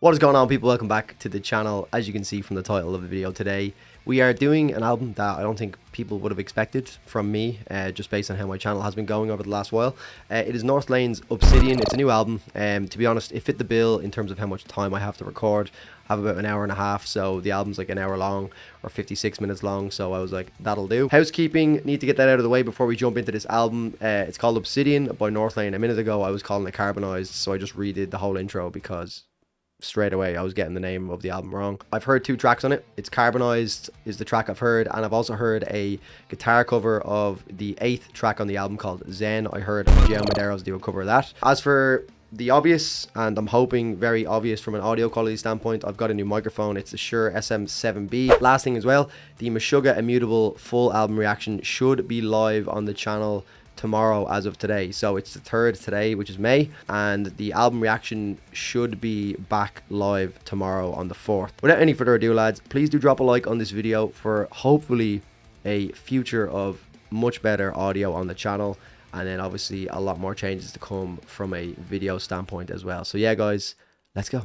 What is going on, people? Welcome back to the channel. As you can see from the title of the video today, we are doing an album that I don't think people would have expected from me, just based on how my channel has been going over the last while. It is Northlane's Obsidian. It's a new album. To be honest, it fit the bill in terms of how much time I have to record. I have about an hour and a half, so the album's like an hour long or 56 minutes long, so I was like, that'll do. Housekeeping, need to get that out of the way before we jump into this album. It's called Obsidian by Northlane. A minute ago I was calling it Carbonized, so I just redid the whole intro because straight away I was getting the name of the album wrong. I've heard 2 tracks on it. It's Carbonized is the track I've heard, and I've also heard a guitar cover of the 8th track on the album called Zen. I heard Gio Medeiros do a cover of that. As for the obvious, and I'm hoping very obvious from an audio quality standpoint, I've got a new microphone. It's the Shure SM7B. Last thing as well, the Meshuggah Immutable full album reaction should be live on the channel tomorrow as of today. So it's the 3rd today, which is May, and the album reaction should be back live tomorrow on the 4th. Without any further ado, lads, please do drop a like on this video for hopefully a future of much better audio on the channel, and then obviously a lot more changes to come from a video standpoint as well. So yeah guys, let's go.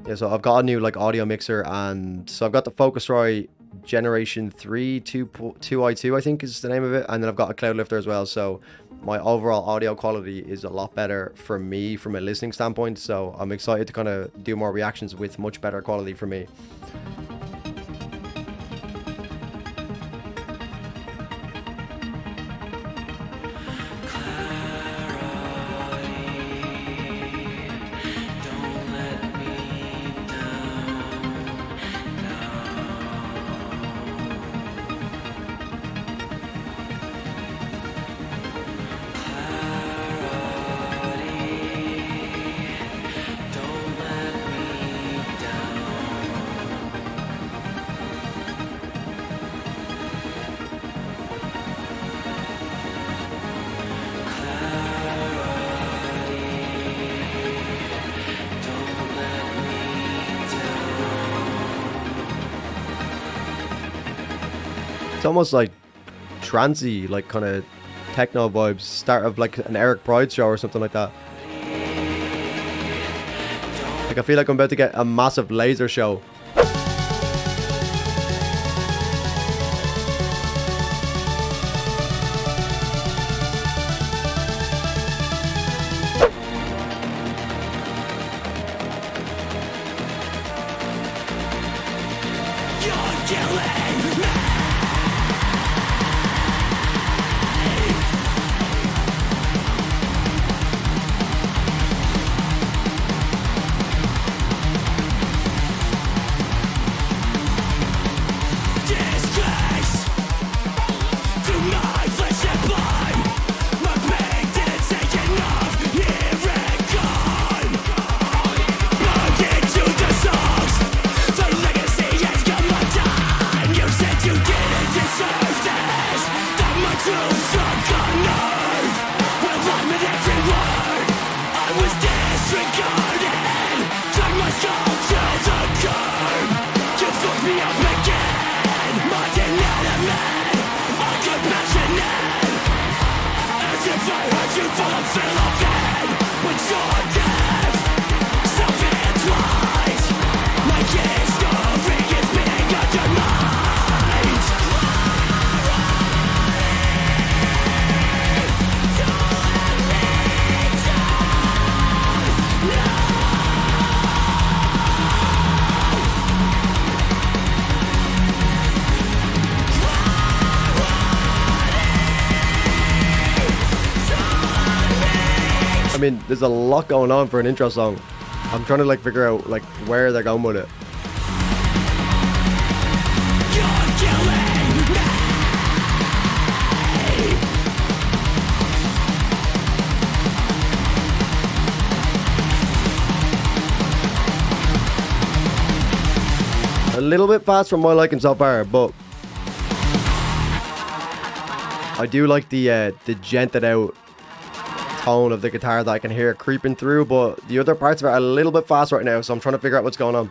Yeah, so I've got a new like audio mixer, and so I've got the Focusrite Generation 3 2i2 I think is the name of it, and then I've got a cloud lifter as well, so my overall audio quality is a lot better for me from a listening standpoint, so I'm excited to kind of do more reactions with much better quality for me. It's almost like trancey, like kind of techno vibes, start of like an Eric Pride show or something like that. Like I feel like I'm about to get a massive laser show. You're killing me. I mean, there's a lot going on for an intro song. I'm trying to like figure out like where they're going with it. You're killing me. A little bit fast from my liking so far, but I do like the gented out tone of the guitar that I can hear creeping through, but the other parts are a little bit fast right now, so I'm trying to figure out what's going on.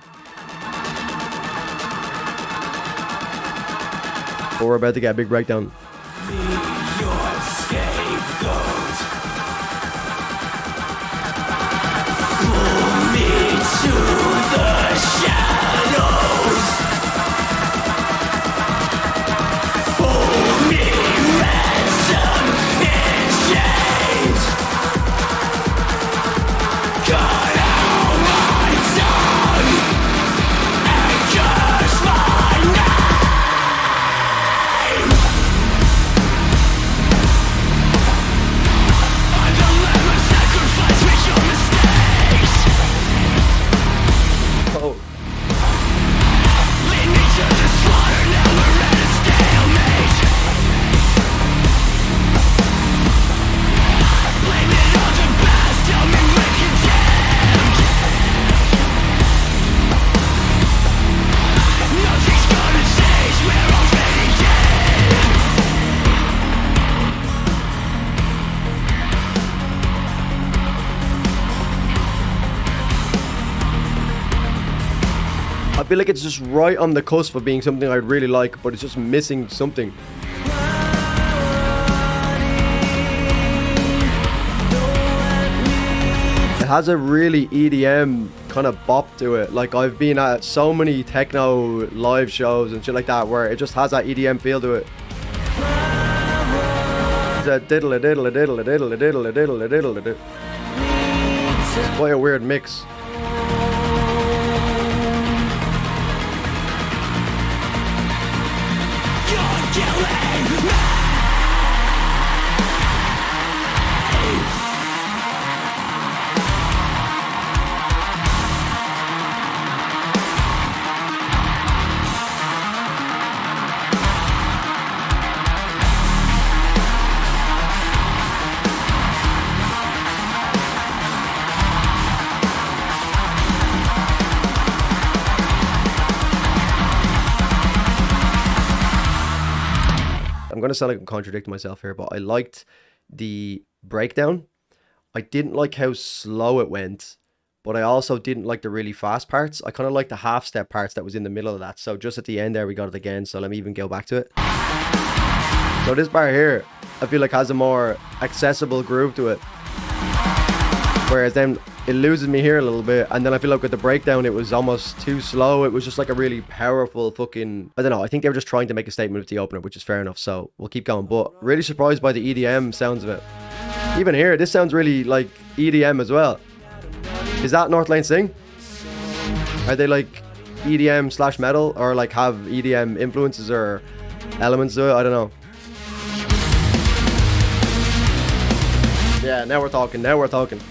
But we're about to get a big breakdown. Be your scapegoat. feel like it's just right on the cusp of being something I really like, but it's just missing something. It has a really EDM kind of bop to it. Like, I've been at so many techno live shows and shit like that where it just has that EDM feel to it. It's a diddle a diddle a diddle a diddle a diddle a diddle a diddle a diddle. It's quite a weird mix. I'm going to sound like I'm contradicting myself here, but I liked the breakdown. I didn't like how slow it went, but I also didn't like the really fast parts. I kind of like the half step parts that was in the middle of that. So just at the end there, we got it again. So let me even go back to it. So this part here, I feel like has a more accessible groove to it. Whereas then it loses me here a little bit. And then I feel like with the breakdown, it was almost too slow. It was just like a really powerful fucking... I don't know. I think they were just trying to make a statement with the opener, which is fair enough. So we'll keep going. But really surprised by the EDM sounds of it. Even here, this sounds really like EDM as well. Is that Northlane sing? Are they like EDM slash metal? Or like have EDM influences or elements to it? I don't know. Yeah, now we're talking. Now we're talking.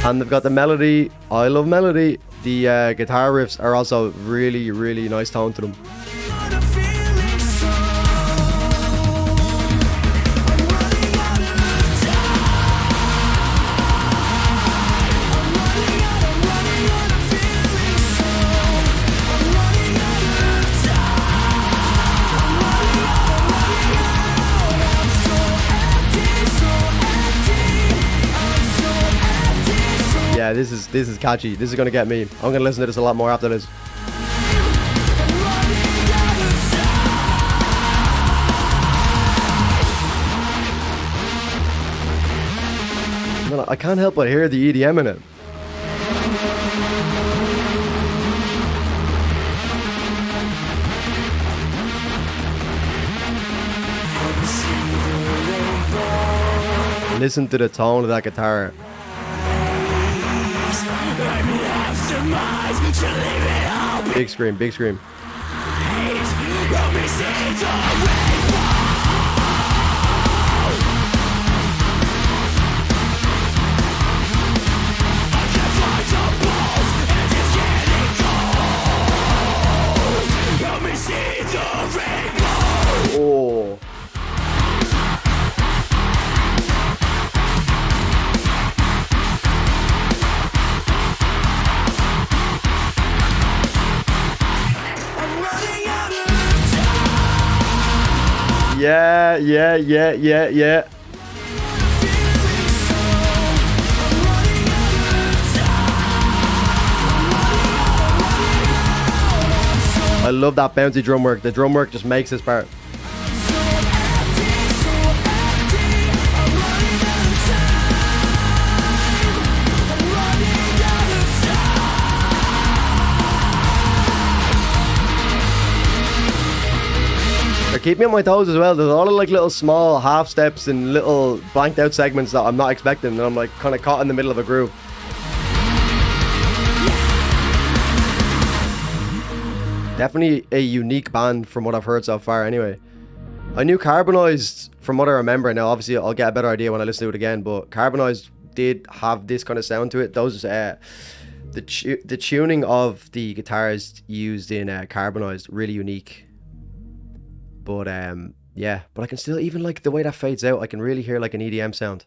And they've got the melody. I love melody. The guitar riffs are also really, really nice tone to them. Yeah, this is catchy. This is gonna get me. I'm gonna listen to this a lot more after this. Man, I can't help but hear the EDM in it. Listen to the tone of that guitar. Big scream, big scream. Oh. Yeah. I love that bouncy drum work. The drum work just makes this part. keep me on my toes as well. There's a lot of like little small half steps and little blanked out segments that I'm not expecting, and I'm like kind of caught in the middle of a groove. Definitely a unique band from what I've heard so far anyway. I knew Carbonized from what I remember. Now obviously I'll get a better idea when I listen to it again, but Carbonized did have this kind of sound to it. Those the tuning of the guitars used in Carbonized, really unique. But yeah, but I can still, even like the way that fades out, I can really hear like an EDM sound.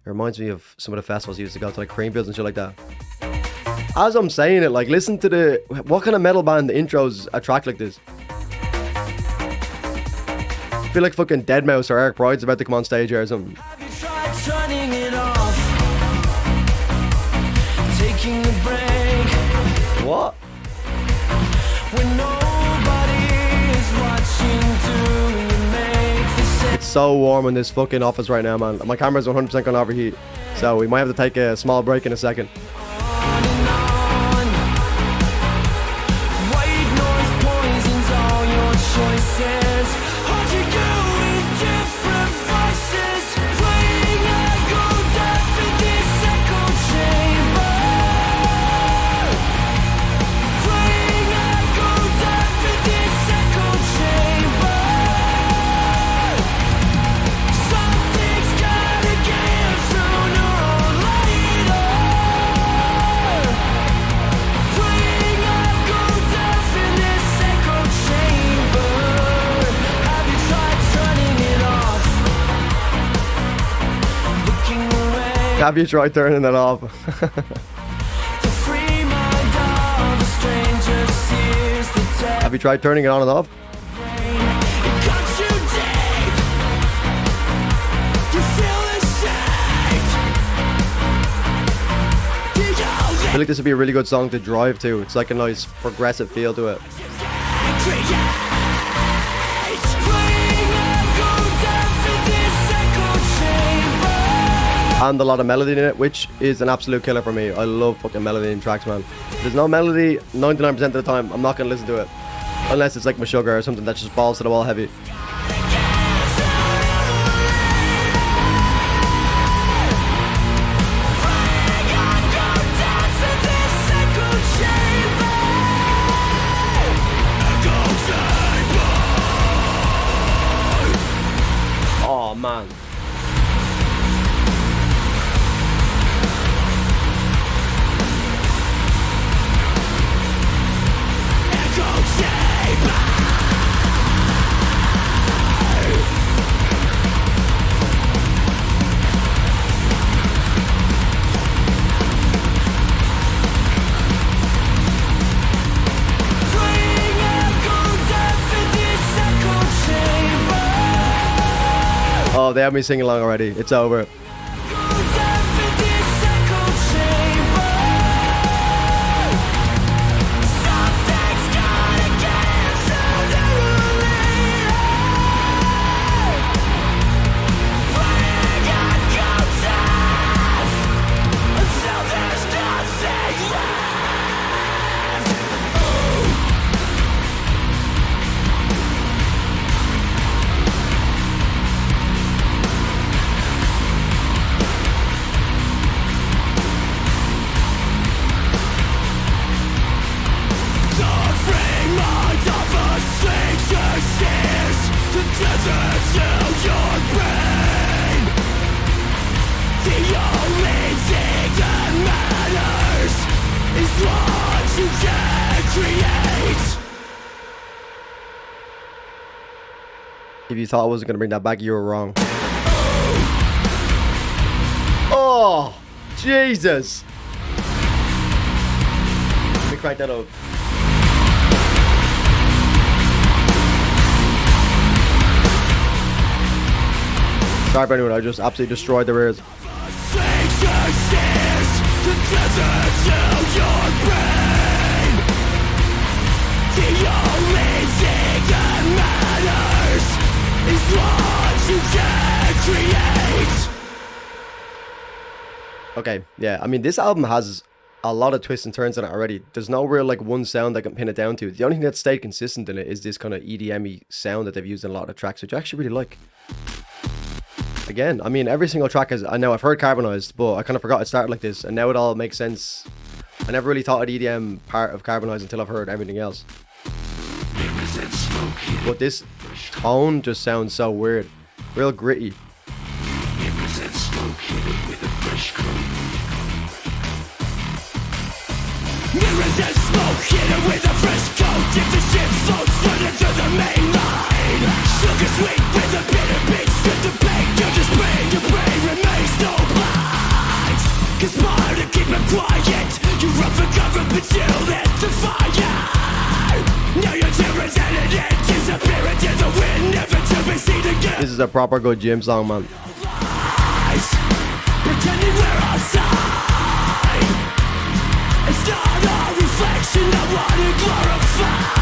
It reminds me of some of the festivals I used to go to, like Creamfields and shit like that. As I'm saying it, like, listen to what kind of metal band intros a track like this? I feel like fucking Deadmau5 or Eric Pride's about to come on stage here or something. Have you tried turning it off? Taking a break. What? When nobody is watching, do you make the same? It's so warm in this fucking office right now, man. My camera's 100% gonna overheat, so we might have to take a small break in a second. On and on. White noise poisons all your choices. Hard to go with different voices. Playing echo death in this echo chamber. Playing echo death in this echo chamber. Something's gotta give sooner or later. Playing echo death in this echo chamber. Have you tried turning it off? Looking away. Have you tried turning it off? The free mind of a stranger sears the dead Have you tried turning it on and off? brain. It cuts you deep. You feel ashamed. The I feel like this would be a really good song to drive to. It's like a nice progressive feel to it. create. Playing echo death in this echo chamber. And a lot of melody in it, which is an absolute killer for me. I love fucking melody in tracks, man. If there's no melody 99% of the time, I'm not gonna listen to it. Unless it's like Meshuggah or something that just balls to the wall heavy. Oh man. Oh, they have me singing along already. It's over. If you thought I wasn't going to bring that back, you were wrong. Oh, Jesus. Let me crank that up. Sorry for anyone, I just absolutely destroyed their ears. Okay, yeah, I mean, this album has a lot of twists and turns in it already. There's no real like one sound I can pin it down to. The only thing that stayed consistent in it is this kind of EDM-y sound that they've used in a lot of tracks, which I actually really like. Again, I mean, every single track is, I know I've heard Carbonized, but I kind of forgot it started like this, and now it all makes sense. I never really thought of the EDM part of Carbonized until I've heard everything else. But this tone just sounds so weird, real gritty. Mirrors and smoke, hit it with a fresh coat. If the ship floats, run into the main line. Sugar sweet with a bitter beat. Strip the pain, you're just brain. Your brain remains no blind. Conspire to keep it quiet. You run for cover, but you lit the fire. Now your terror's headed in. Disappear into the wind, never to be seen again. This is a proper good gym song, man. Lies, pretending we're outside. It's not a reflection of what it glorifies.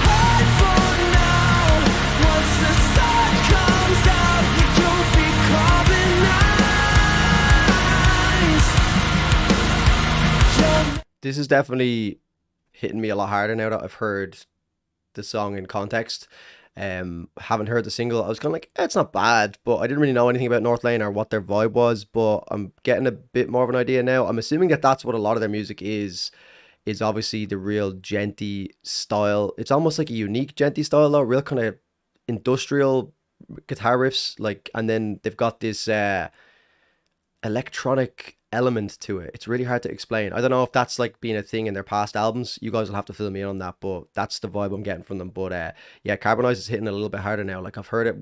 And for now, once the sun comes out, you'll be carbonized. This is definitely hitting me a lot harder now that I've heard the song in context. Haven't heard the single. I was kind of like, it's not bad, but I didn't really know anything about Northlane or what their vibe was, but I'm getting a bit more of an idea now. I'm assuming that that's what a lot of their music is obviously the real djenty style. It's almost like a unique djenty style though, real kind of industrial guitar riffs, like, and then they've got this electronic element to it. It's really hard to explain. I don't know if that's like being a thing in their past albums. You guys will have to fill me in on that, but that's the vibe I'm getting from them. But yeah, Carbonized is hitting a little bit harder now. Like, I've heard it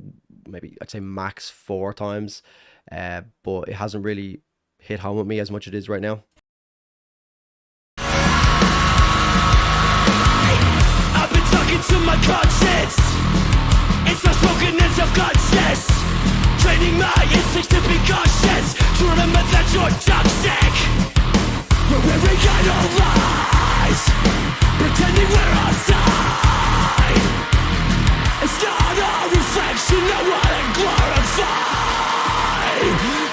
maybe, I'd say max 4 times, but it hasn't really hit home with me as much as it is right now. I've been talking to my conscience. It's not brokenness of conscience. Training my instincts to be cautious, to remember that you're toxic. We're wearing idle lies, pretending we're outside. It's not a reflection of what it glorifies.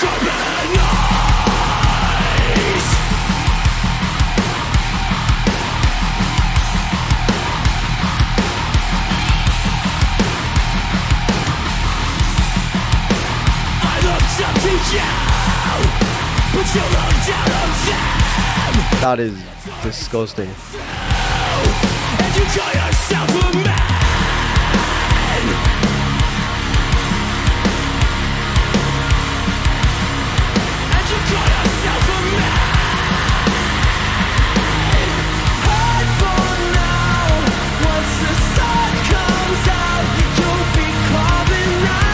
Carbonized. Up to you, but you look down on them. That is disgusting. And you call yourself a man. And you call yourself a man. And for now, once the sun comes out, you'll be carbonized.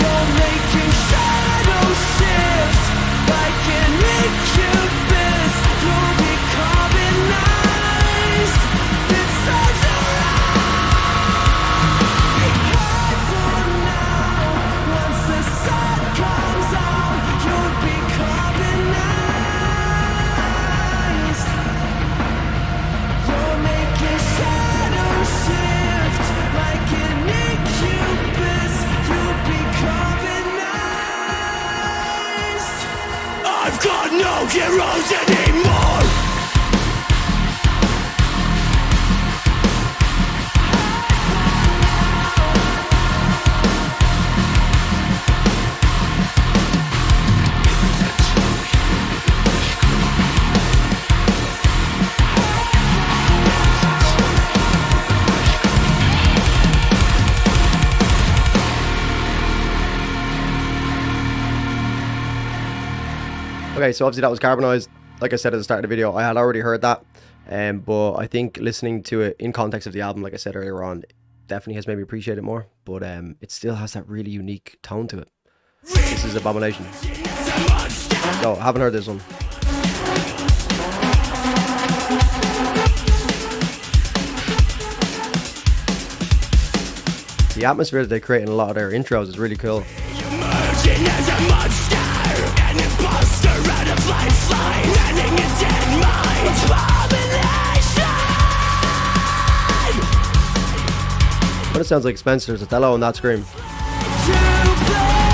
You're making shadow shifts like an incubus. You'll be carbonized. It sounds alright. For now, once the sun comes out, you'll be carbonized. You're making shadow shifts like an incubus. You'll be carbonized. I've got no heroes anymore. Okay, so obviously that was Carbonized. Like I said at the start of the video, I had already heard that, but I think listening to it in context of the album, like I said earlier on, definitely has made me appreciate it more, but it still has that really unique tone to it. This is Abomination. So, haven't heard this one. The atmosphere that they create in a lot of their intros is really cool. Emerging as a monster, an imposter out of lifeline, ending a dead mind. Abomination! But it sounds like Spencer's Othello in that scream. To blame.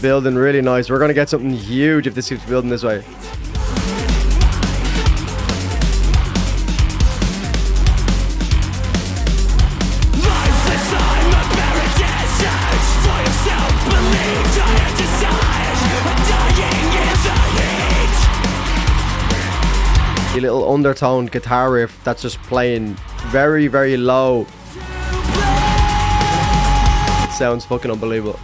building really nice. We're gonna get something huge if this keeps building this way. A little undertoned guitar riff that's just playing very, very low. It sounds fucking unbelievable.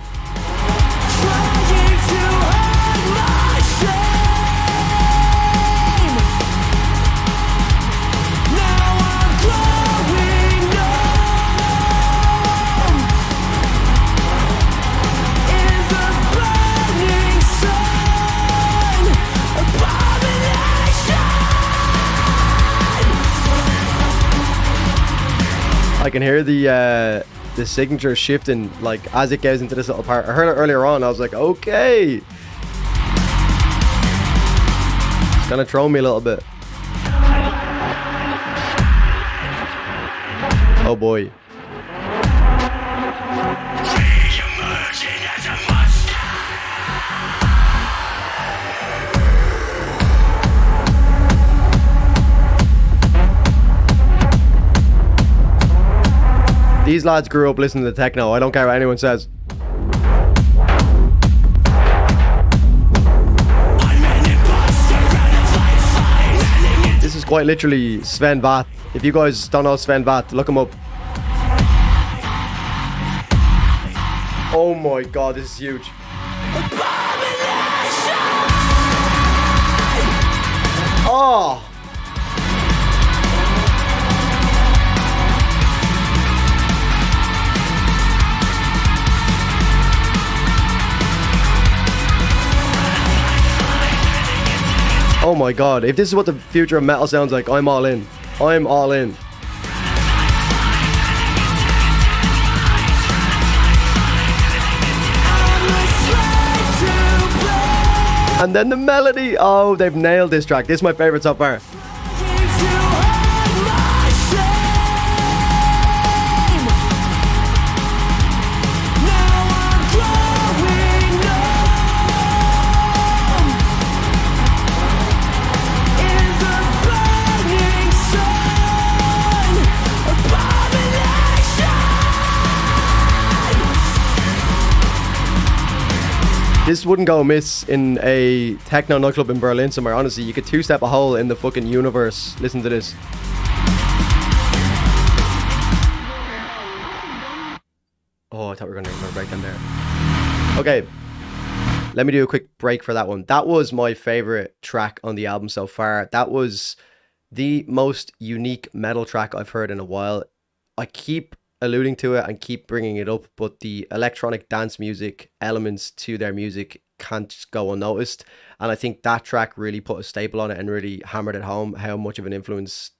I can hear the signature shifting like as it goes into this little part. I heard it earlier on. I was like, okay, it's gonna throw me a little bit. Oh boy. These lads grew up listening to techno. I don't care what anyone says. This is quite literally Sven Vath. If you guys don't know Sven Vath, look him up. Oh my god, this is huge. Oh! Oh my god, if this is what the future of metal sounds like, I'm all in. I'm all in. And then the melody. Oh, they've nailed this track. This is my favorite so far. This wouldn't go amiss in a techno nightclub in Berlin somewhere. Honestly, you could two-step a hole in the fucking universe. Listen to this. Oh, I thought we were going to break down there. Okay, let me do a quick break for that one. That was my favorite track on the album so far. That was the most unique metal track I've heard in a while. I keep alluding to it and keep bringing it up, but the electronic dance music elements to their music can't go unnoticed, and I think that track really put a staple on it and really hammered it home how much of an influence.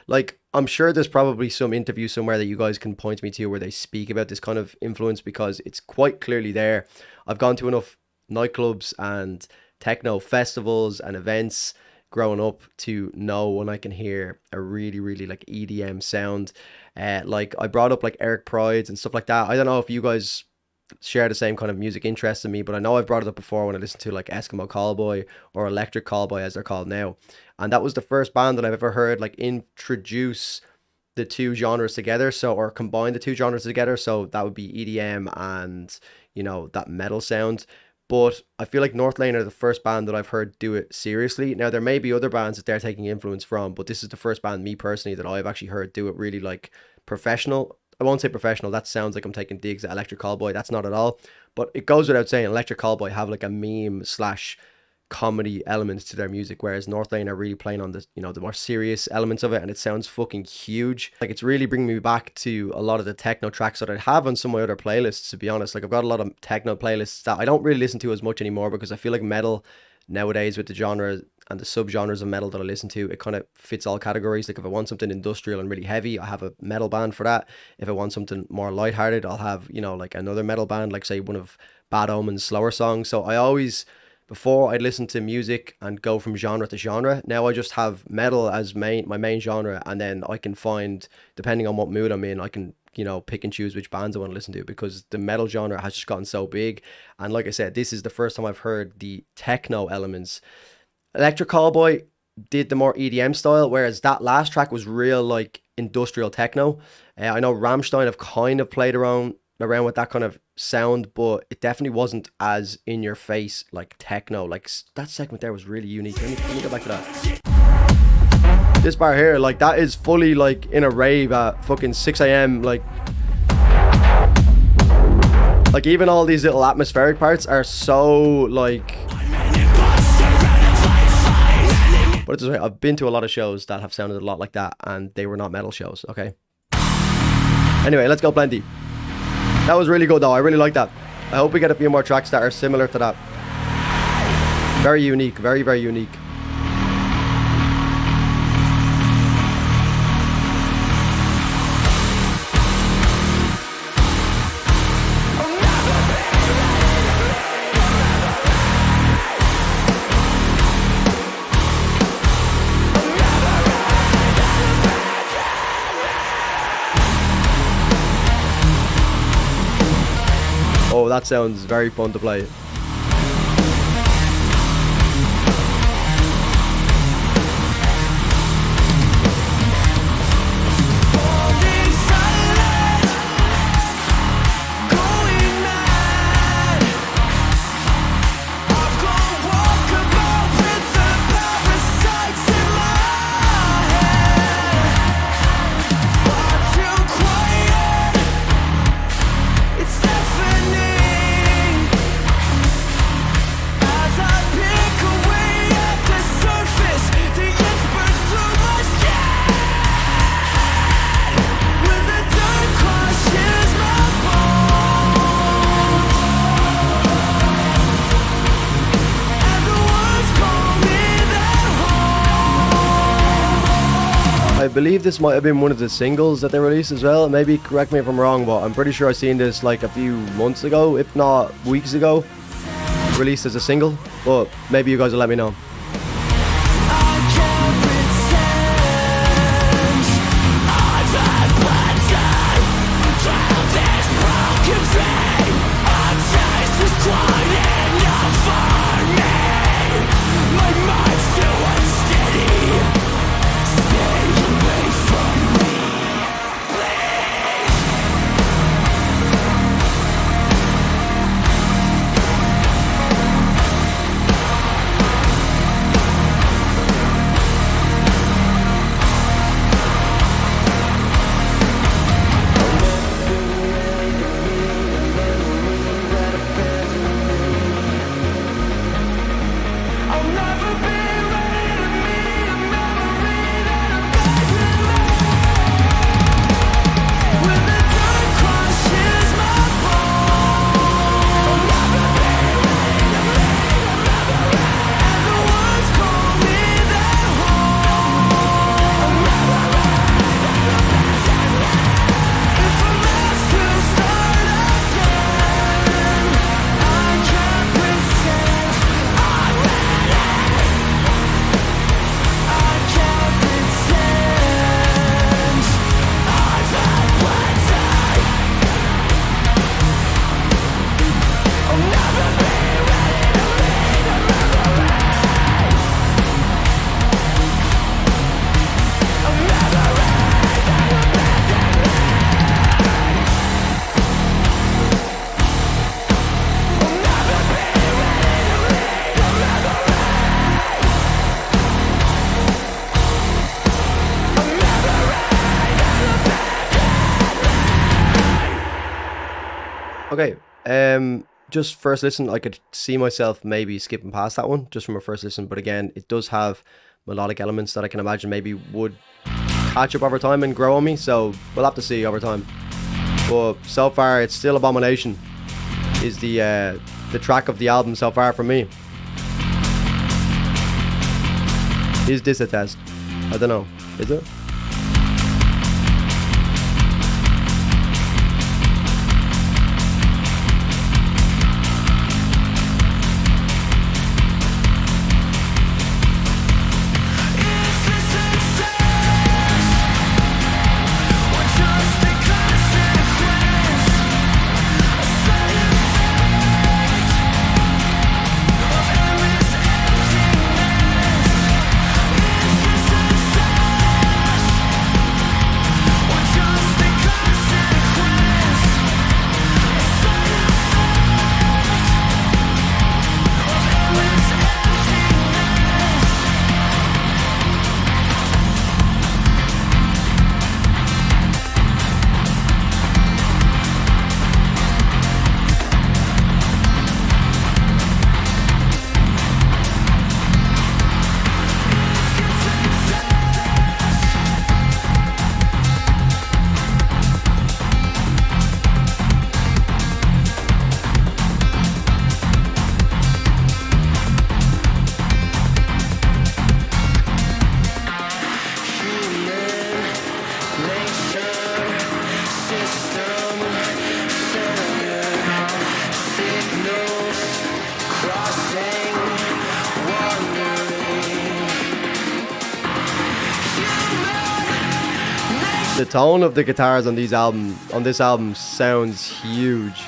Like, I'm sure there's probably some interview somewhere that you guys can point me to where they speak about this kind of influence, because it's quite clearly there. I've gone to enough nightclubs and techno festivals and events growing up to know when I can hear a really, really like EDM sound. Like I brought up like Eric Pride's and stuff like that. I don't know if you guys share the same kind of music interest in me, but I know I've brought it up before when I listened to like Eskimo Callboy or Electric Callboy as they're called now. And that was the first band that I've ever heard like introduce the two genres together, so, or combine the two genres together. So that would be EDM and, you know, that metal sound. But I feel like Northlane are the first band that I've heard do it seriously. Now, there may be other bands that they're taking influence from, but this is the first band, me personally, that I've actually heard do it really like professional. I won't say professional. That sounds like I'm taking digs at Electric Callboy. That's not at all. But it goes without saying, Electric Callboy have like a meme slash comedy elements to their music, whereas Northlane are really playing on the, you know, the more serious elements of it, and it sounds fucking huge. Like, it's really bringing me back to a lot of the techno tracks that I have on some of my other playlists, to be honest. Like, I've got a lot of techno playlists that I don't really listen to as much anymore, because I feel like metal nowadays, with the genre and the subgenres of metal that I listen to, it kind of fits all categories. Like, if I want something industrial and really heavy, I have a metal band for that. If I want something more lighthearted, I'll have, you know, like another metal band, like say one of Bad Omen's slower songs. So I always, before I'd listen to music and go from genre to genre, now I just have metal as my main genre, and then I can find, depending on what mood I'm in, I can you know, pick and choose which bands I want to listen to, because the metal genre has just gotten so big. And like I said, this is the first time I've heard the techno elements. Electric Callboy did the more EDM style, whereas that last track was real like industrial techno. I know Rammstein have kind of played around with that kind of sound, but it definitely wasn't as in your face like techno. Like that segment there was really unique. Let me go back to that. This bar here, like that is fully like in a rave at fucking 6 a.m. Like even all these little atmospheric parts are so like. But it's right, I've been to a lot of shows that have sounded a lot like that, and they were not metal shows, okay? Anyway, let's go Plenty. That was really good though, I really like that. I hope we get a few more tracks that are similar to that. Very unique, very, very unique. Oh, that sounds very fun to play. I believe this might have been one of the singles that they released as well. Maybe correct me if I'm wrong, but I'm pretty sure I seen this like a few months ago, if not weeks ago, released as a single. But maybe you guys will let me know. Okay, just first listen, I could see myself maybe skipping past that one just from a first listen, but again, it does have melodic elements that I can imagine maybe would catch up over time and grow on me, so we'll have to see over time. But so far, it's still Abomination is the track of the album so far for me. Is this a test? I don't know. Is it? Just because The tone of the guitars on this album sounds huge.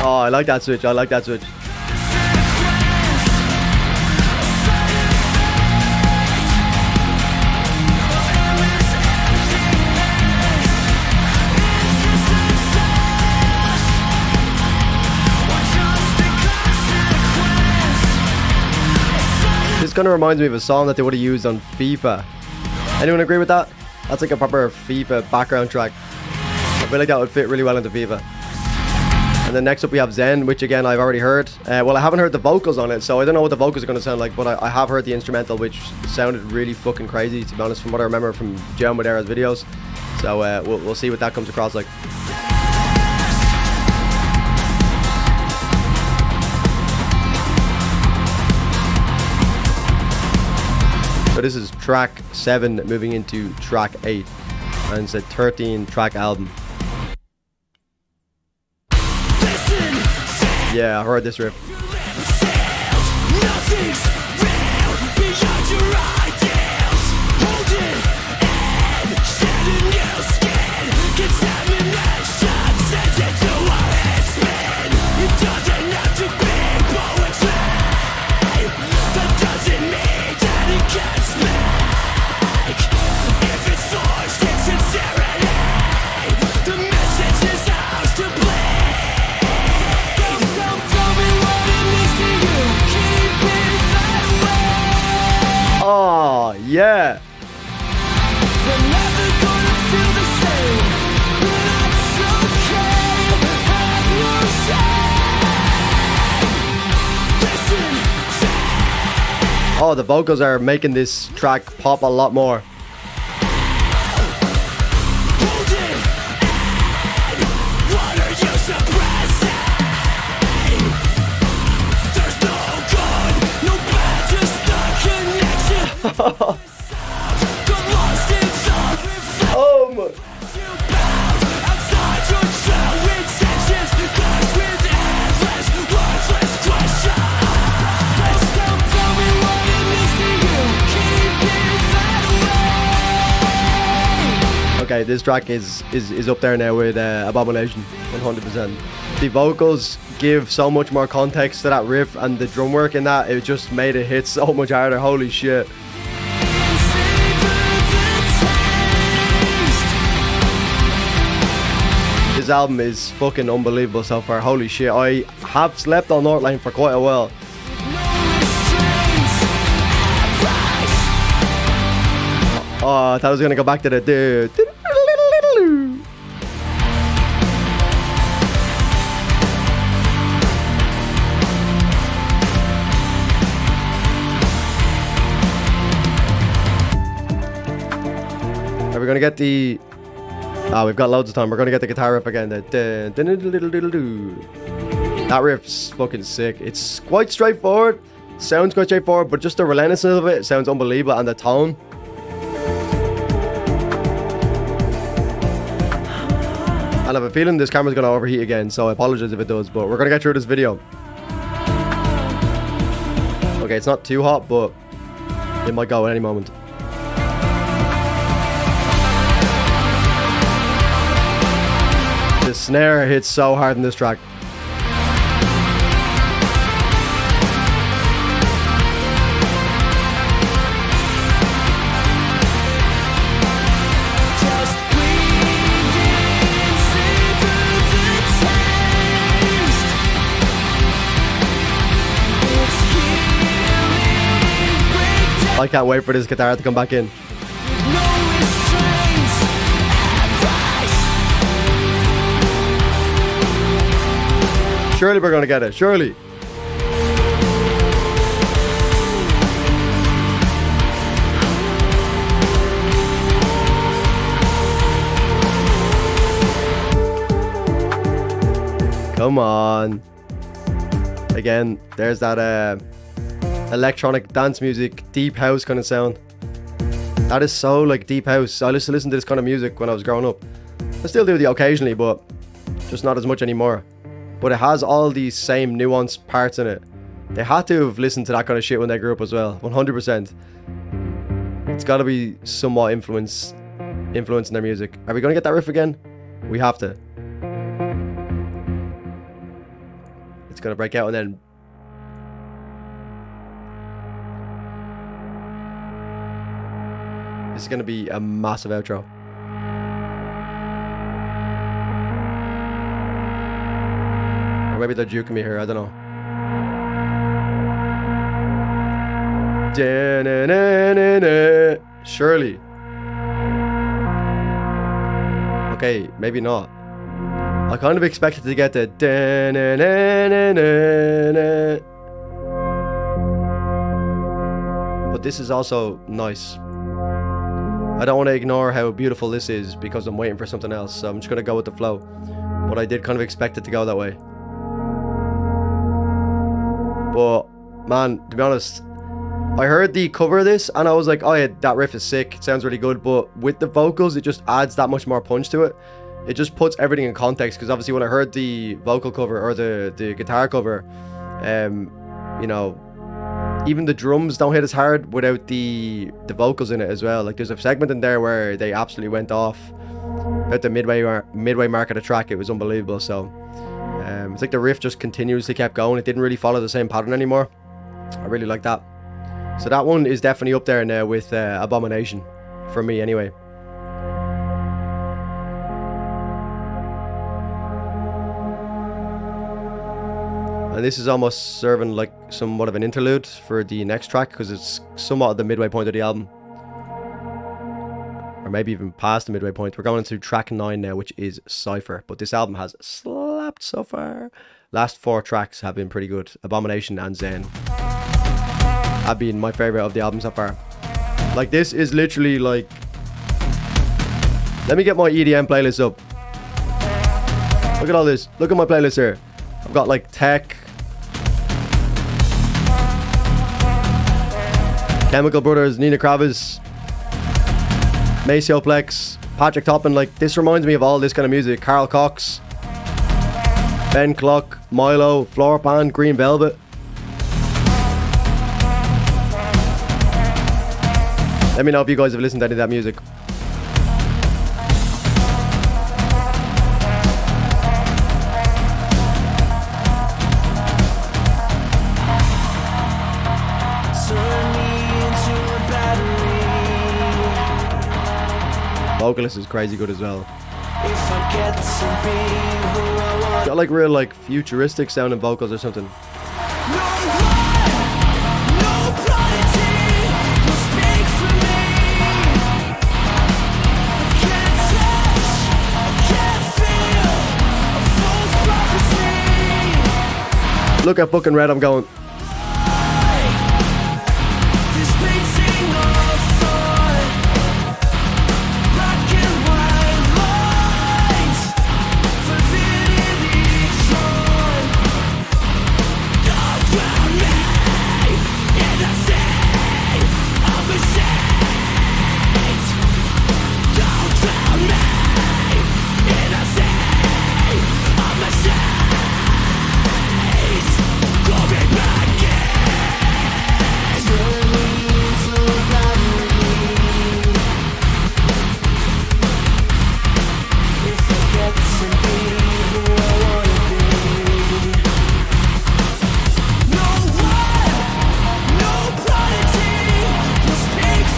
Oh, I like that switch. I like that switch. This kind of reminds me of a song that they would have used on FIFA. Anyone agree with that? That's like a proper FIFA background track. I feel like that would fit really well into FIFA. And then next up we have Zen, which again I've already heard. Well, I haven't heard the vocals on it, so I don't know what the vocals are going to sound like, but I have heard the instrumental, which sounded really fucking crazy, to be honest, from what I remember from Joe Madera's videos. So we'll see what that comes across like. So this is track 7 moving into track 8, and it's a 13-track album. Yeah, I heard this riff. Oh, yeah. Oh, the vocals are making this track pop a lot more. Oh my. Okay, this track is up there now with Abomination, 100%. The vocals give so much more context to that riff, and the drum work in that, it just made it hit so much harder. Holy shit. This album is fucking unbelievable so far. Holy shit. I have slept on Northlane for quite a while. Oh, I thought I was gonna go back to the dude. Are we gonna get the... Ah, we've got loads of time. We're gonna get the guitar riff again. That riff's fucking sick. It's quite straightforward. Sounds quite straightforward, but just the relentlessness of it sounds unbelievable, and the tone. I have a feeling this camera's gonna overheat again, so I apologize if it does, but we're gonna get through this video. Okay, it's not too hot, but it might go at any moment. The snare hits so hard in this track. I can't wait for this guitar to come back in. Surely we're gonna get it, surely. Come on. Again, there's that electronic dance music, deep house kind of sound. That is so like deep house. I used to listen to this kind of music when I was growing up. I still do it occasionally, but just not as much anymore. But it has all these same nuanced parts in it. They had to have listened to that kind of shit when they grew up as well. 100%. It's got to be somewhat influencing their music. Are we going to get that riff again? We have to. It's going to break out and then... This is going to be a massive outro. Or maybe they're juking me here, I don't know. Surely. Okay, maybe not. I kind of expected to get the but this is also nice. I don't want to ignore how beautiful this is because I'm waiting for something else, so I'm just going to go with the flow. But I did kind of expect it to go that way. But, man, to be honest, I heard the cover of this and I was like, oh yeah, that riff is sick, it sounds really good, but with the vocals, it just adds that much more punch to it. It just puts everything in context, because obviously when I heard the vocal cover, or the guitar cover, you know, even the drums don't hit as hard without the vocals in it as well. Like there's a segment in there where they absolutely went off at the midway mark of the track. It was unbelievable. So it's like the riff just continuously kept going. It didn't really follow the same pattern anymore. I really like that. So that one is definitely up there now with Abomination, for me anyway. And this is almost serving like somewhat of an interlude for the next track, because it's somewhat at the midway point of the album. Or maybe even past the midway point. We're going into track 9 now, which is Cypher. But this album has slapped so far. Last 4 tracks have been pretty good. Abomination and Zen have been my favourite of the album so far. Like this is literally like... Let me get my EDM playlist up. Look at all this. Look at my playlist here. I've got like Tech, Chemical Brothers, Nina Kravis, Maceo Plex, Patrick Toppin. Like this reminds me of all this kind of music. Carl Cox, Ben Cluck, Milo, Floorpan, Green Velvet. Let me know if you guys have listened to any of that music. Vocalist is crazy good as well. Got like real like futuristic sounding vocals or something. Look at fucking red, I'm going.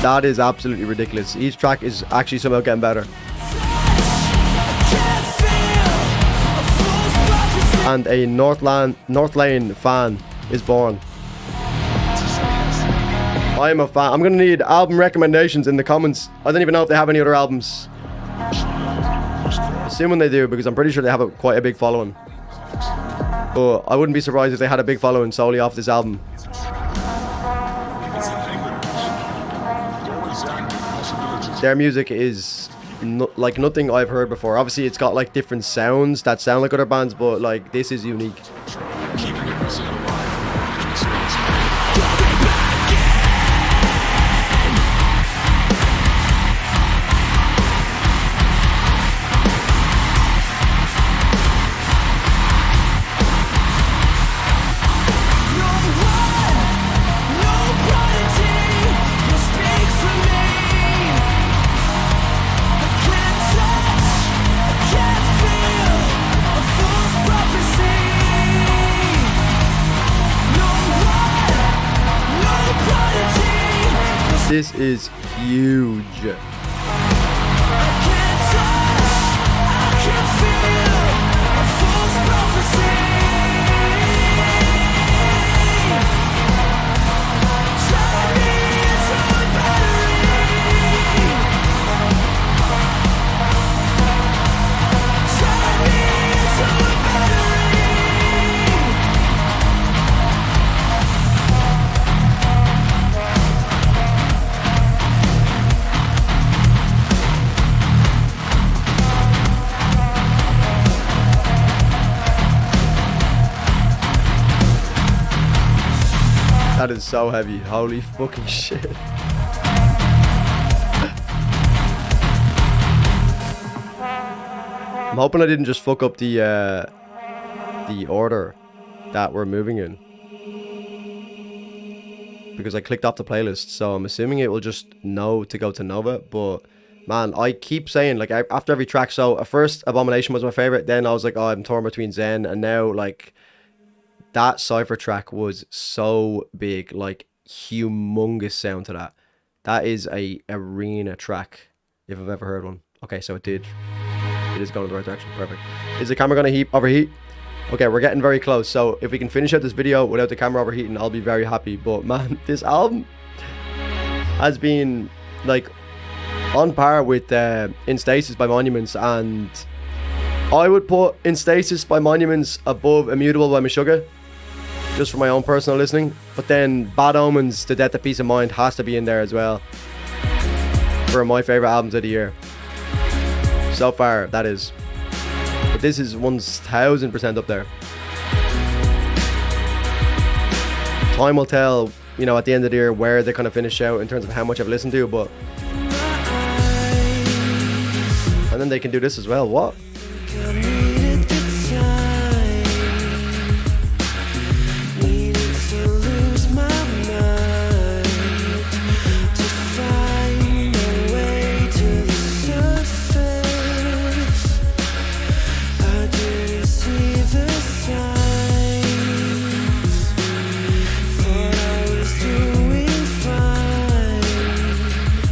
That is absolutely ridiculous. Each track is actually somehow getting better. And a Northlane fan is born. I am a fan. I'm going to need album recommendations in the comments. I don't even know if they have any other albums. Assuming they do, because I'm pretty sure they have quite a big following. But I wouldn't be surprised if they had a big following solely off this album. Their music is like nothing I've heard before. Obviously, it's got like different sounds that sound like other bands, but like this is unique. Keeping it resident alive, making experience. This is huge. That is so heavy. Holy fucking shit. I'm hoping I didn't just fuck up the order that we're moving in, because I clicked off the playlist, so I'm assuming it will just know to go to Nova. But man, I keep saying, like, after every track, so at first Abomination was my favorite, then I was like, oh, I'm torn between Zen, and now like that Cypher track was so big, like humongous sound to that. That is a arena track if I've ever heard one. Okay, so it did. It is going in the right direction. Perfect. Is the camera going to overheat? Okay, we're getting very close. So if we can finish out this video without the camera overheating, I'll be very happy. But man, this album has been like on par with In Stasis by Monuments, and I would put In Stasis by Monuments above Immutable by Meshuggah, just for my own personal listening. But then Bad Omens, The Death of Peace of Mind has to be in there as well for my favorite albums of the year so far, that is. But this is 1000% up there. Time will tell, you know, at the end of the year where they kind of finish out in terms of how much I've listened to, but and then they can do this as well. What?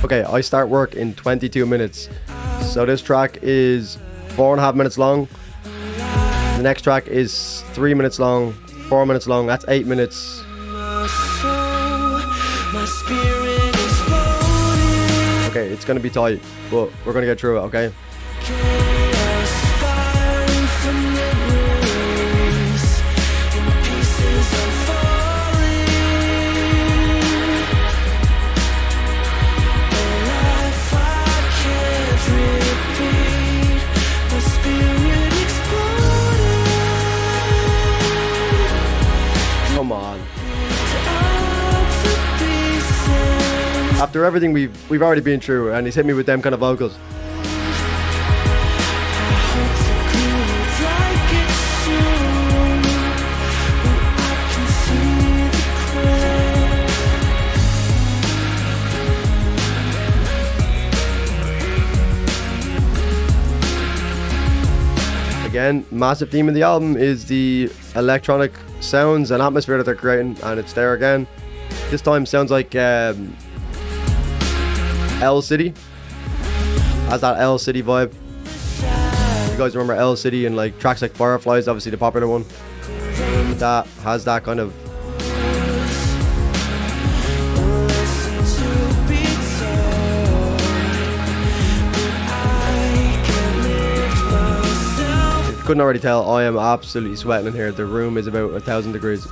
Okay, I start work in 22 minutes. So this track is 4.5 minutes long. The next track is 3 minutes long, 4 minutes long. That's 8 minutes. Okay, it's gonna be tight, but we're gonna get through it, okay? After everything we've already been through, and he's hit me with them kind of vocals. Again, massive theme of the album is the electronic sounds and atmosphere that they're creating, and it's there again. This time sounds like L City, has that L City vibe. You guys remember L City and like tracks like Fireflies, obviously the popular one. That has that kind of if you couldn't already tell, I am absolutely sweating in here. The room is about 1,000 degrees.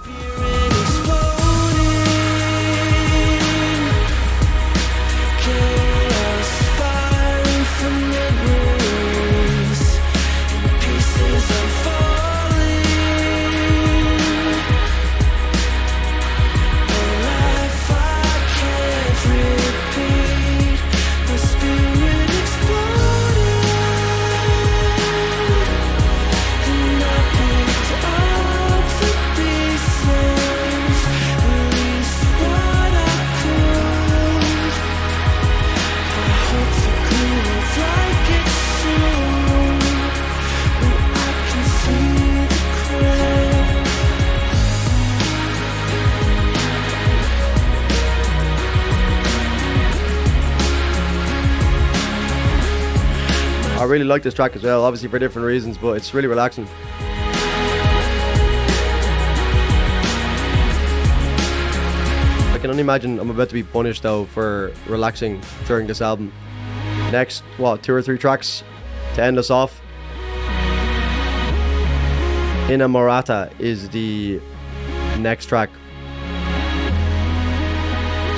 really like this track as well, obviously for different reasons, but it's really relaxing. I can only imagine I'm about to be punished though for relaxing during this album. Next, what, 2 or 3 tracks to end us off. Inamorata is the next track.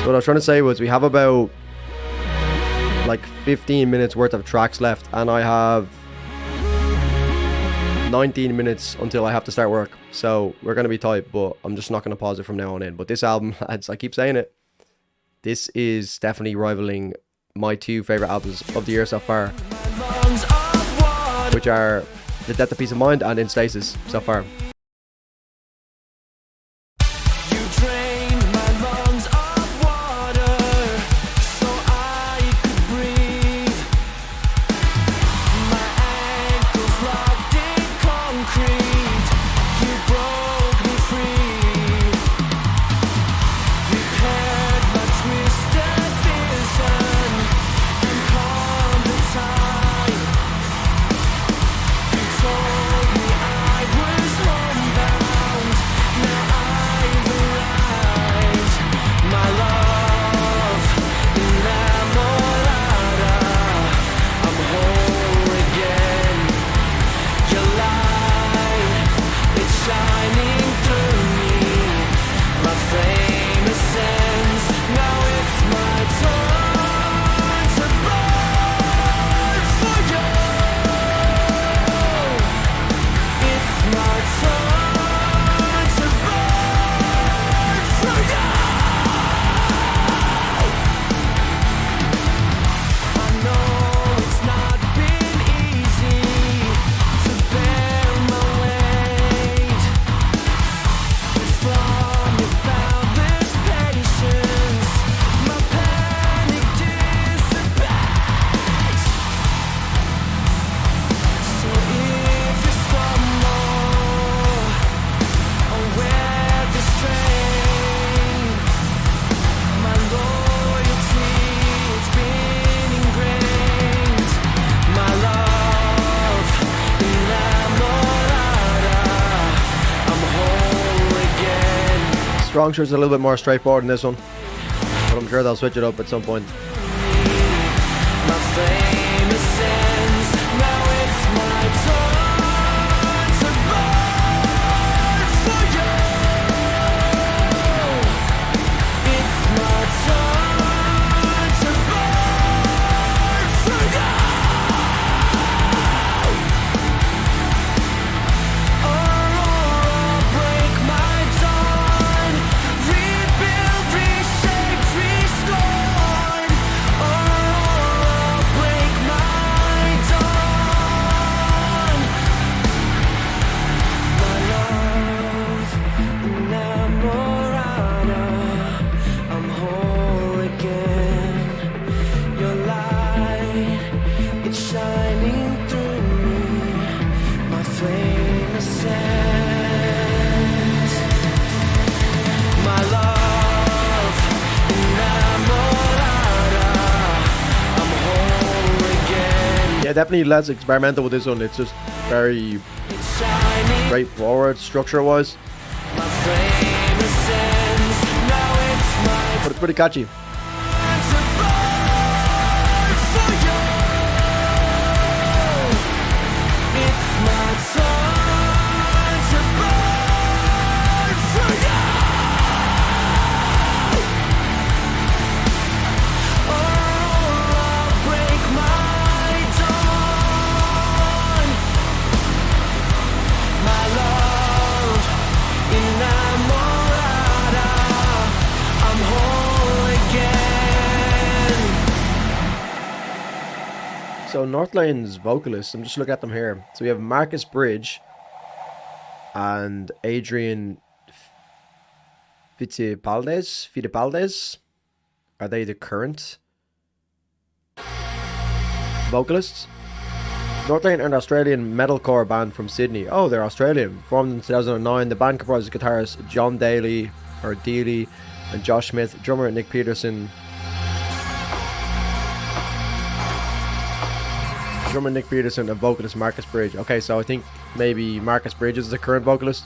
So what I was trying to say was we have about like 15 minutes worth of tracks left, and I have 19 minutes until I have to start work. So we're going to be tight, but I'm just not going to pause it from now on in. But this album, lads, I keep saying it, this is definitely rivaling my 2 favorite albums of the year so far, which are The Death of Peace of Mind and In Stasis so far. Strong Shirt's a little bit more straightforward in this one, but I'm sure they'll switch it up at some point. Yeah, definitely less experimental with this one. It's just very straightforward structure-wise, but it's pretty catchy. So Northlane's vocalists, I'm just looking at them here. So we have Marcus Bridge and Adrian Fittipaldes. Are they the current vocalists? Northlane are an Australian metalcore band from Sydney. Oh, they're Australian. Formed in 2009. The band comprises guitarist John Daly, and Josh Smith, drummer Nick Peterson. Drummer Nick Peterson and vocalist Marcus Bridge. Okay, so I think maybe Marcus Bridge is the current vocalist.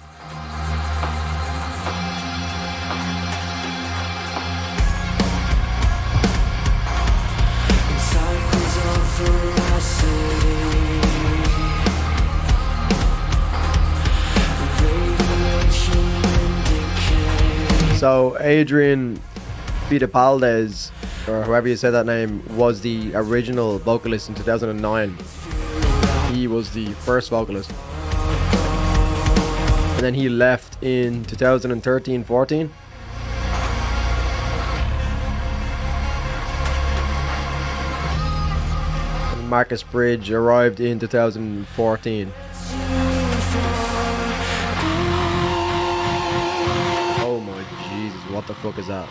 Cycles of veracity. Radiation and decay. So Adrian Fittipaldes, or however you say that name, was the original vocalist in 2009. He was the first vocalist. And then he left in 2013-14. And Marcus Bridge arrived in 2014. Oh my Jesus, what the fuck is that?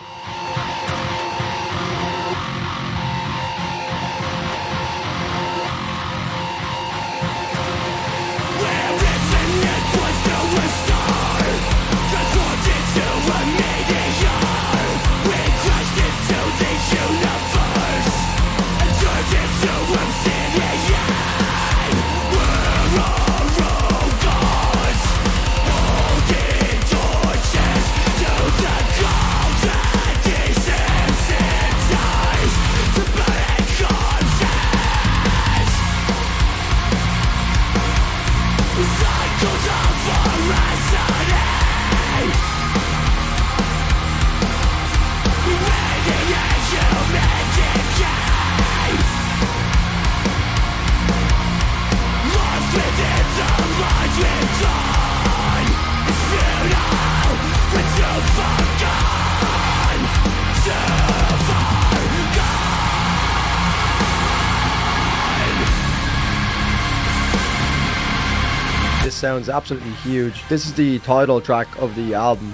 This sounds absolutely huge. This is the title track of the album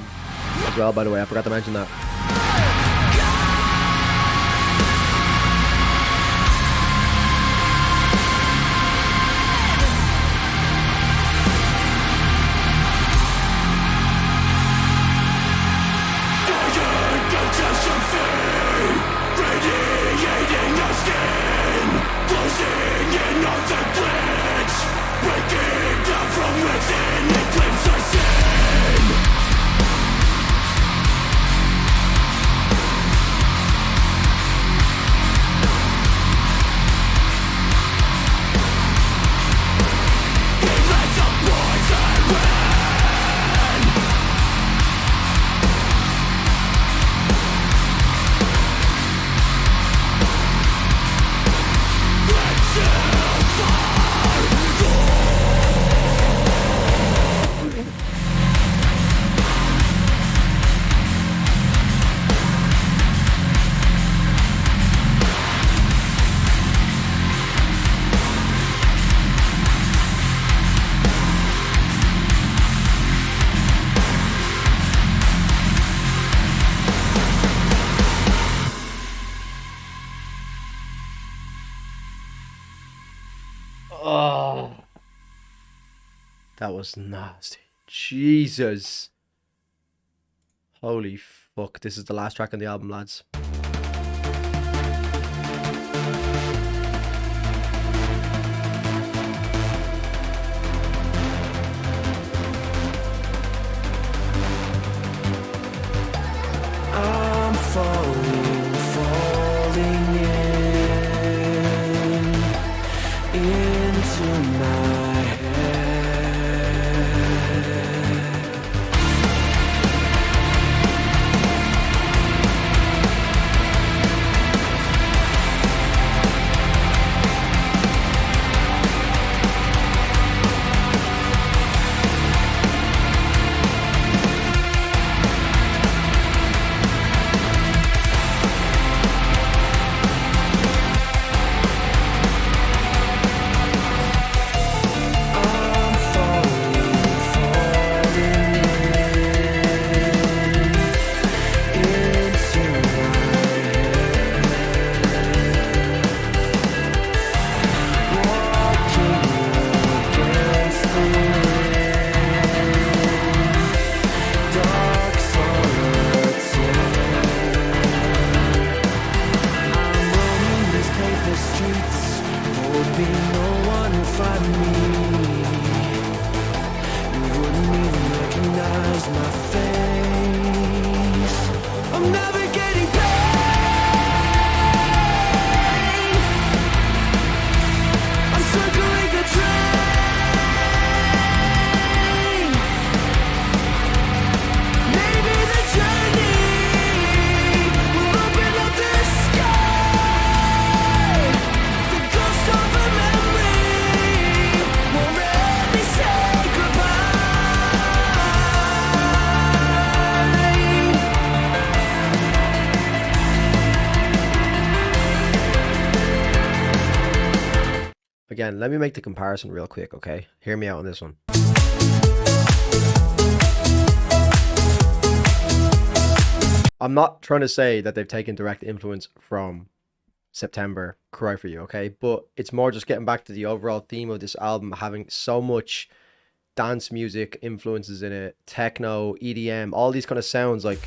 as well, by the way. I forgot to mention that. Oh, that was nasty. Jesus. Holy fuck. This is the last track on the album, lads. I'm falling, falling into my head. shows my face. I'm never getting paid. I'm circling the train. Maybe the journey will open up the sky. The ghost of a memory won't let me say Again, let me make the comparison real quick, okay? Hear me out on this one. I'm not trying to say that they've taken direct influence from September, Cry For You, okay? But it's more just getting back to the overall theme of this album, having so much dance music influences in it, techno, EDM, all these kind of sounds like...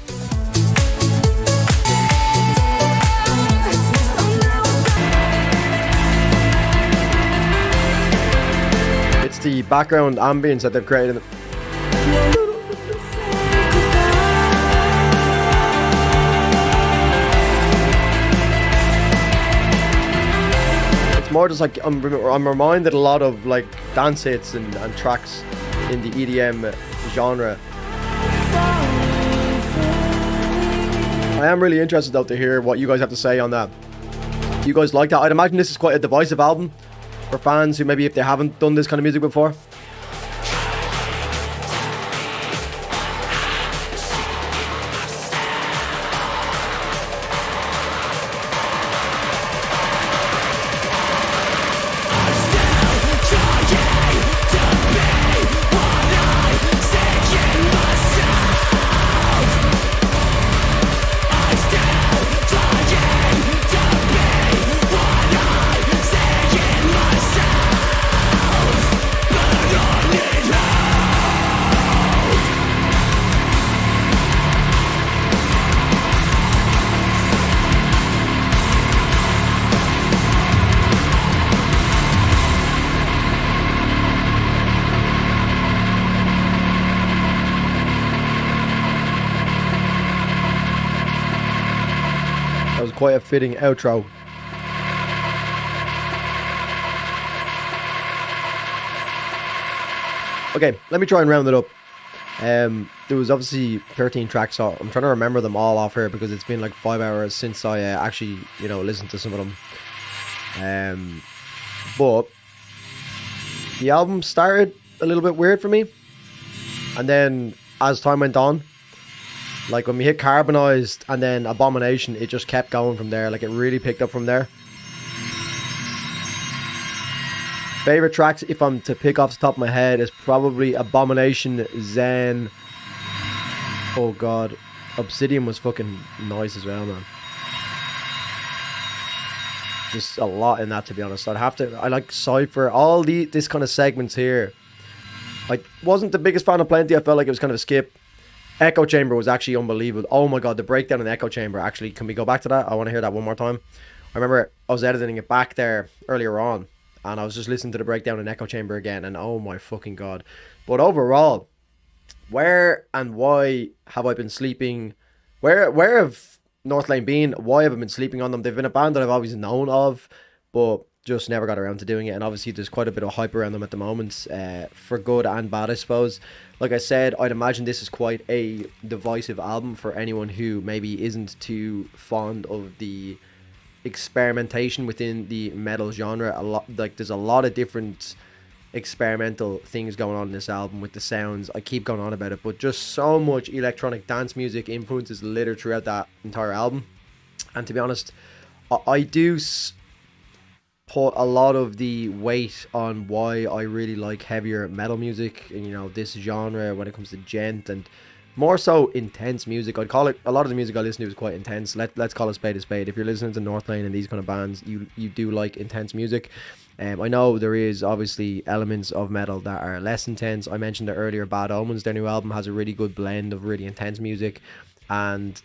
It's the background ambience that they've created. It's more just like I'm reminded a lot of like dance hits and tracks in the EDM genre. I am really interested though to hear what you guys have to say on that. You guys like that? I'd imagine this is quite a divisive album for fans who maybe if they haven't done this kind of music before. That was quite a fitting outro. Okay, let me try and round it up. There was obviously 13 tracks, so I'm trying to remember them all off here because it's been like 5 hours since I actually, listened to some of them. But the album started a little bit weird for me, and then as time went on, like when we hit Carbonized and then Abomination, it just kept going from there. Like it really picked up from there. Favorite tracks, if I'm to pick off the top of my head, is probably Abomination, Zen. Oh god, Obsidian was fucking nice as well, man. Just a lot in that, to be honest. I like Cypher, all this kind of segments here. I wasn't the biggest fan of Plenty. I felt like it was kind of a skip. Echo Chamber was actually unbelievable. Oh my god, the breakdown in Echo Chamber. Actually, can we go back to that? I want to hear that one more time. I remember I was editing it back there earlier on, and I was just listening to the breakdown in Echo Chamber again, and oh my fucking god. But overall, where and why have I been sleeping? Where have Northlane been? Why have I been sleeping on them? They've been a band that I've always known of, but just never got around to doing it. And obviously there's quite a bit of hype around them at the moment, for good and bad, I suppose. Like I said, I'd imagine this is quite a divisive album for anyone who maybe isn't too fond of the experimentation within the metal genre. There's a lot of different experimental things going on in this album with the sounds. I keep going on about it, but just so much electronic dance music influences littered throughout that entire album. And to be honest, I do put a lot of the weight on why I really like heavier metal music, and this genre when it comes to gent and more so intense music. I'd call it, a lot of the music I listen to is quite intense. Let's call a spade a spade. If you're listening to Northlane and these kind of bands, you do like intense music. I know there is obviously elements of metal that are less intense. I mentioned it earlier, Bad Omens, their new album has a really good blend of really intense music and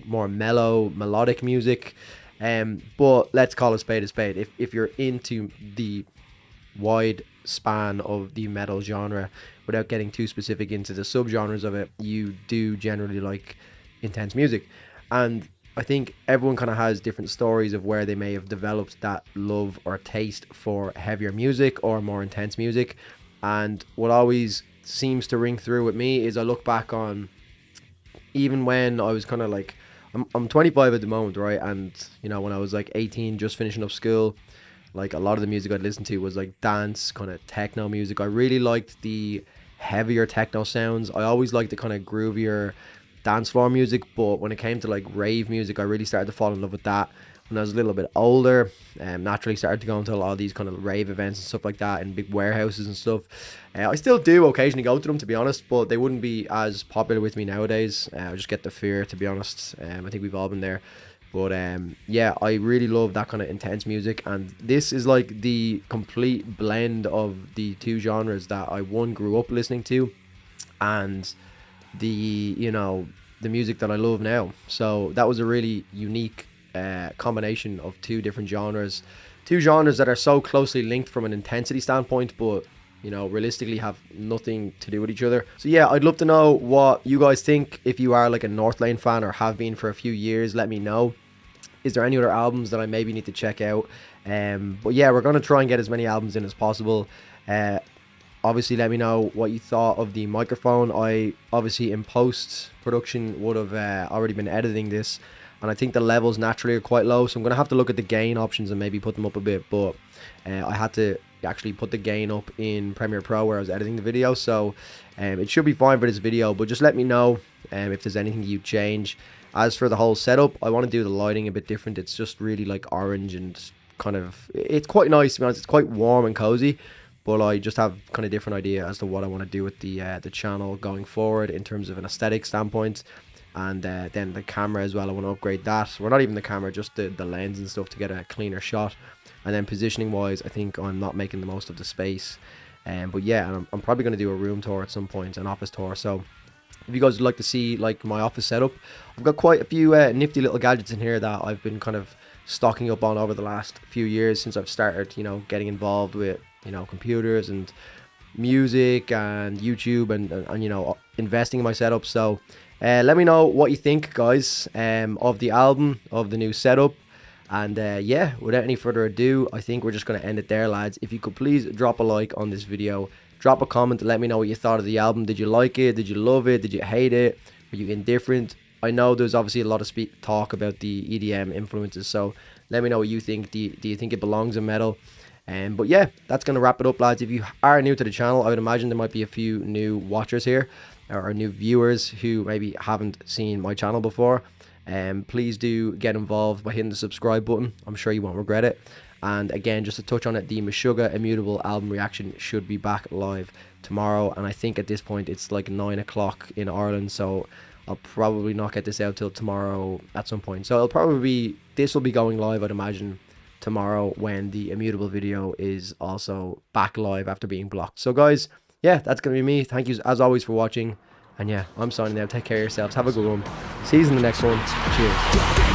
more mellow melodic music. But let's call a spade a spade. If you're into the wide span of the metal genre, without getting too specific into the subgenres of it, you do generally like intense music. And I think everyone kind of has different stories of where they may have developed that love or taste for heavier music or more intense music. And what always seems to ring through with me is I look back on even when I was kind of like, I'm 25 at the moment, right? And you know, when I was like 18, just finishing up school, like a lot of the music I'd listen to was like dance, kind of techno music. I really liked the heavier techno sounds. I always liked the kind of groovier dance floor music, but when it came to like rave music, I really started to fall in love with that when I was a little bit older, and naturally started to go into a lot of these kind of rave events and stuff like that in big warehouses and stuff. I still do occasionally go to them, to be honest, but they wouldn't be as popular with me nowadays. I just get the fear, to be honest. I think we've all been there. But yeah, I really love that kind of intense music, and this is like the complete blend of the two genres that I grew up listening to, and the the music that I love now. So that was a really unique combination of two different genres, that are so closely linked from an intensity standpoint, but realistically have nothing to do with each other. So yeah, I'd love to know what you guys think. If you are like a Northlane fan or have been for a few years, let me know. Is there any other albums that I maybe need to check out? But yeah, we're going to try and get as many albums in as possible. Obviously, let me know what you thought of the microphone. I obviously in post production would have already been editing this, and I think the levels naturally are quite low, so I'm going to have to look at the gain options and maybe put them up a bit. But I had to actually put the gain up in Premiere Pro where I was editing the video, so it should be fine for this video. But just let me know if there's anything you change. As for the whole setup, I want to do the lighting a bit different. It's just really like orange and kind of, it's quite nice, to be honest. It's quite warm and cozy, but I just have kind of different idea as to what I want to do with the channel going forward in terms of an aesthetic standpoint. And then the camera as well, I want to upgrade that. Well, not even the camera, just the lens and stuff to get a cleaner shot. And then positioning wise, I think I'm not making the most of the space. But yeah, and I'm probably going to do a room tour at some point, an office tour. So if you guys would like to see like my office setup, I've got quite a few nifty little gadgets in here that I've been kind of stocking up on over the last few years since I've started, getting involved with, computers and music and YouTube and investing in my setup. So let me know what you think, guys, of the album, of the new setup. And yeah, without any further ado, I think we're just going to end it there, lads. If you could please drop a like on this video, drop a comment to let me know what you thought of the album. Did you like it? Did you love it? Did you hate it? Were you indifferent? I know there's obviously a lot of talk about the EDM influences, so let me know what you think. Do you think it belongs in metal? But yeah, that's going to wrap it up, lads. If you are new to the channel, I would imagine there might be a few new watchers here, or new viewers who maybe haven't seen my channel before. Please do get involved by hitting the subscribe button. I'm sure you won't regret it. And again, just to touch on it, the Meshuggah Immutable album reaction should be back live tomorrow. And I think at this point it's like 9 o'clock in Ireland, so I'll probably not get this out till tomorrow at some point. So it'll probably be, this will be going live, I'd imagine, tomorrow when the Immutable video is also back live after being blocked. So guys, yeah, that's going to be me. Thank you as always for watching. And yeah, I'm signing out. Take care of yourselves. Have a good one. See you in the next one. Cheers.